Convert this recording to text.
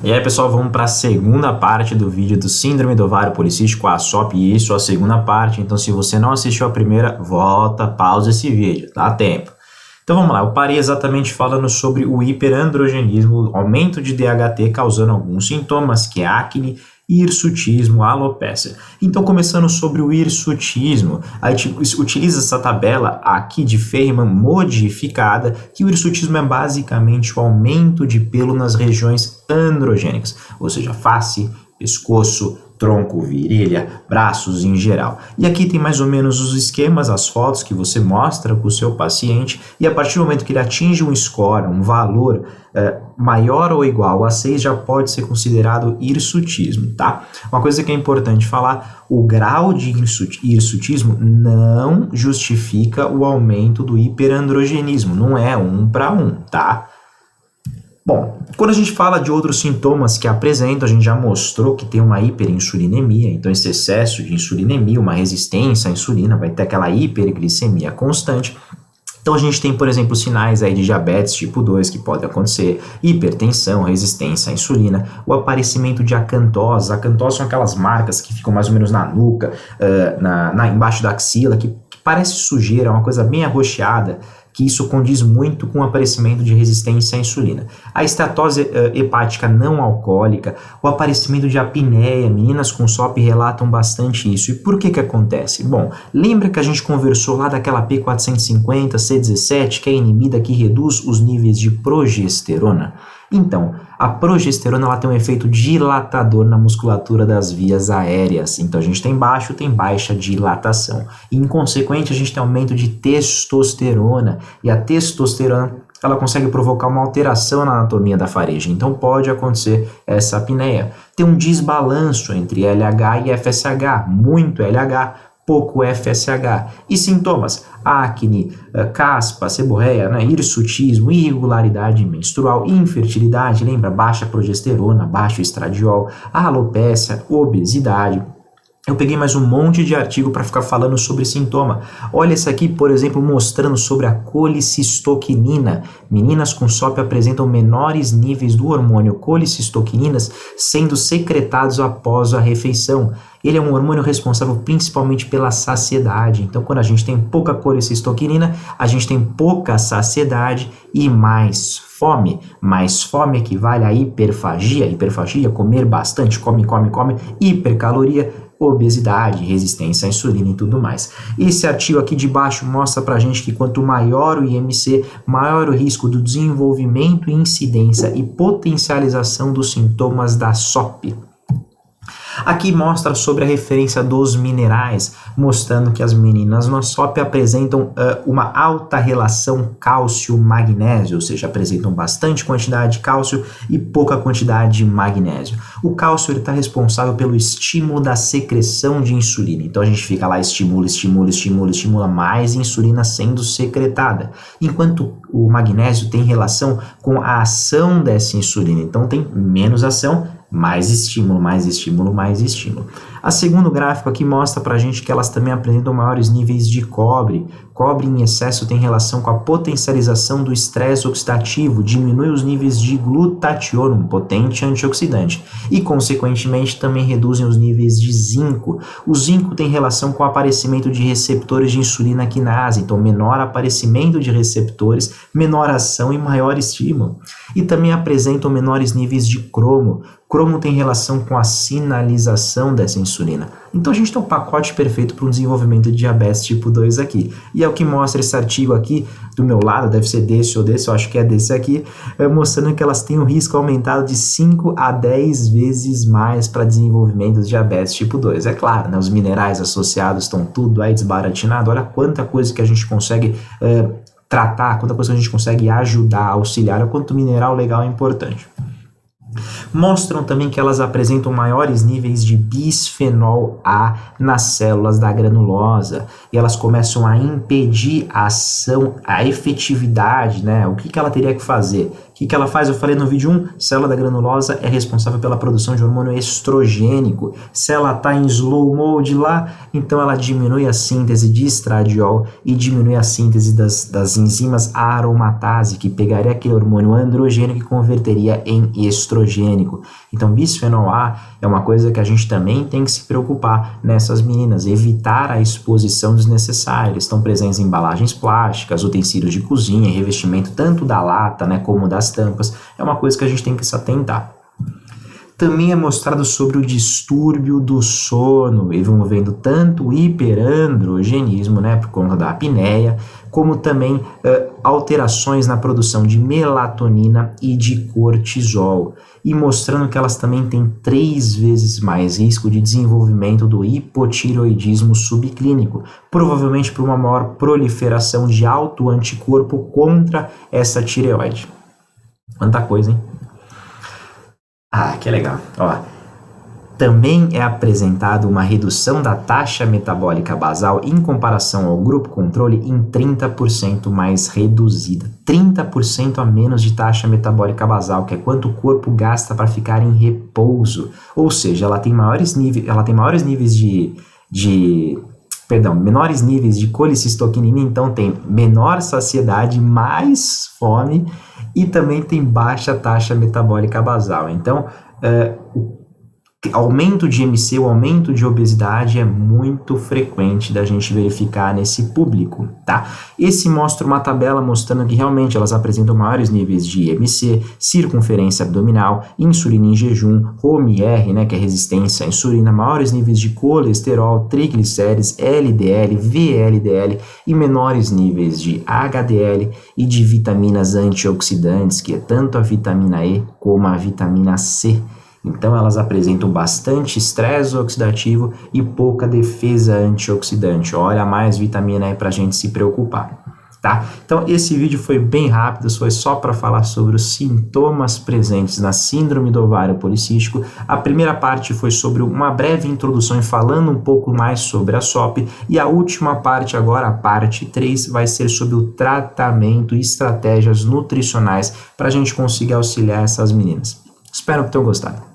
E aí, pessoal, vamos para a segunda parte do vídeo do Síndrome do Ovário Policístico, a SOP, e isso, a segunda parte. Então, se você não assistiu a primeira, volta, pausa esse vídeo, dá tempo. Então, vamos lá, eu parei exatamente falando sobre o hiperandrogenismo, aumento de DHT causando alguns sintomas, que é acne, hirsutismo, alopecia. Então, começando sobre o hirsutismo, a gente utiliza essa tabela aqui de Feynman modificada, que o hirsutismo é basicamente o aumento de pelo nas regiões androgênicas, ou seja, face, pescoço, tronco, virilha, braços em geral. E aqui tem mais ou menos os esquemas, as fotos que você mostra para o seu paciente, e a partir do momento que ele atinge um score, um valor maior ou igual a 6, já pode ser considerado hirsutismo, tá? Uma coisa que é importante falar, o grau de hirsutismo não justifica o aumento do hiperandrogenismo, não é 1 para 1, tá? Bom, quando a gente fala de outros sintomas que apresentam, a gente já mostrou que tem uma hiperinsulinemia, então esse excesso de insulinemia, uma resistência à insulina, vai ter aquela hiperglicemia constante. Então a gente tem, por exemplo, sinais aí de diabetes tipo 2 que podem acontecer, hipertensão, resistência à insulina, o aparecimento de acantose. Acantose são aquelas marcas que ficam mais ou menos na nuca, embaixo da axila, que parece sujeira, é uma coisa bem arroxeada, que isso condiz muito com o aparecimento de resistência à insulina. A esteatose hepática não alcoólica, o aparecimento de apneia, meninas com SOP relatam bastante isso. E por que acontece? Bom, lembra que a gente conversou lá daquela P450, C17, que é inibida, que reduz os níveis de progesterona? Então, a progesterona ela tem um efeito dilatador na musculatura das vias aéreas. Então, a gente tem baixa dilatação. E, em consequente, a gente tem aumento de testosterona. E a testosterona ela consegue provocar uma alteração na anatomia da faringe. Então, pode acontecer essa apneia. Tem um desbalanço entre LH e FSH. Muito LH, pouco FSH. E sintomas: acne, caspa, seborreia, hirsutismo, irregularidade menstrual, infertilidade, lembra? Baixa progesterona, baixo estradiol, alopecia, obesidade. Eu peguei mais um monte de artigo para ficar falando sobre sintoma. Olha esse aqui, por exemplo, mostrando sobre a colicistoquinina. Meninas com SOP apresentam menores níveis do hormônio colicistoquininas sendo secretados após a refeição. Ele é um hormônio responsável principalmente pela saciedade. Então, quando a gente tem pouca colicistoquinina, a gente tem pouca saciedade e mais fome. Mais fome equivale a hiperfagia. Hiperfagia, comer bastante, come, hipercaloria, obesidade, resistência à insulina e tudo mais. Esse artigo aqui de baixo mostra pra gente que quanto maior o IMC, maior o risco do desenvolvimento, incidência e potencialização dos sintomas da SOP. Aqui mostra sobre a referência dos minerais, mostrando que as meninas no SOP apresentam uma alta relação cálcio-magnésio, ou seja, apresentam bastante quantidade de cálcio e pouca quantidade de magnésio. O cálcio está responsável pelo estímulo da secreção de insulina, então a gente fica lá, estimula, mais insulina sendo secretada, enquanto o magnésio tem relação com a ação dessa insulina, então tem menos ação, mais estímulo. A segundo gráfico aqui mostra pra gente que elas também apresentam maiores níveis de cobre. Cobre em excesso tem relação com a potencialização do estresse oxidativo, diminui os níveis de glutationa, um potente antioxidante, e consequentemente também reduzem os níveis de zinco. O zinco tem relação com o aparecimento de receptores de insulina quinase, então menor aparecimento de receptores, menor ação e maior estímulo. E também apresentam menores níveis de cromo. Cromo tem relação com a sinalização dessa insulina. Então a gente tem um pacote perfeito para um desenvolvimento de diabetes tipo 2 aqui. E é o que mostra esse artigo aqui do meu lado, deve ser desse ou desse, eu acho que é desse aqui, mostrando que elas têm um risco aumentado de 5 a 10 vezes mais para desenvolvimento de diabetes tipo 2. É claro, né, os minerais associados estão tudo aí desbaratinado, olha quanta coisa que a gente consegue tratar, quanta coisa que a gente consegue ajudar, auxiliar, o quanto mineral legal é importante. Mostram também que elas apresentam maiores níveis de bisfenol A nas células da granulosa e elas começam a impedir a ação, a efetividade, né? O que ela teria que fazer? que ela faz? Eu falei no vídeo 1, célula da granulosa é responsável pela produção de hormônio estrogênico. Se ela está em slow mode lá, então ela diminui a síntese de estradiol e diminui a síntese das enzimas aromatase, que pegaria aquele hormônio androgênico e converteria em estrogênico. Então, bisfenol A é uma coisa que a gente também tem que se preocupar nessas meninas, evitar a exposição desnecessária. Eles estão presentes em embalagens plásticas, utensílios de cozinha, revestimento tanto da lata, né, como das tampas. É uma coisa que a gente tem que se atentar. Também é mostrado sobre o distúrbio do sono, envolvendo tanto o hiperandrogenismo, né, por conta da apneia, como também alterações na produção de melatonina e de cortisol, e mostrando que elas também têm 3 vezes mais risco de desenvolvimento do hipotireoidismo subclínico, provavelmente por uma maior proliferação de autoanticorpo contra essa tireoide. Quanta coisa, hein? Ah, que legal. Ó, também é apresentado uma redução da taxa metabólica basal em comparação ao grupo controle em 30% mais reduzida. 30% a menos de taxa metabólica basal, que é quanto o corpo gasta para ficar em repouso. Ou seja, ela tem menores níveis menores níveis de colicistoquinina, então tem menor saciedade, mais fome e também tem baixa taxa metabólica basal. Então, o aumento de MC, o aumento de obesidade é muito frequente da gente verificar nesse público, tá? Esse mostra uma tabela mostrando que realmente elas apresentam maiores níveis de MC, circunferência abdominal, insulina em jejum, HOME-R, né, que é resistência à insulina, maiores níveis de colesterol, triglicérides, LDL, VLDL e menores níveis de HDL e de vitaminas antioxidantes, que é tanto a vitamina E como a vitamina C. Então elas apresentam bastante estresse oxidativo e pouca defesa antioxidante. Olha, mais vitamina aí para a gente se preocupar, tá? Então esse vídeo foi bem rápido, foi só para falar sobre os sintomas presentes na síndrome do ovário policístico. A primeira parte foi sobre uma breve introdução e falando um pouco mais sobre a SOP, e a última parte agora, a parte 3, vai ser sobre o tratamento e estratégias nutricionais para a gente conseguir auxiliar essas meninas. Espero que tenham gostado.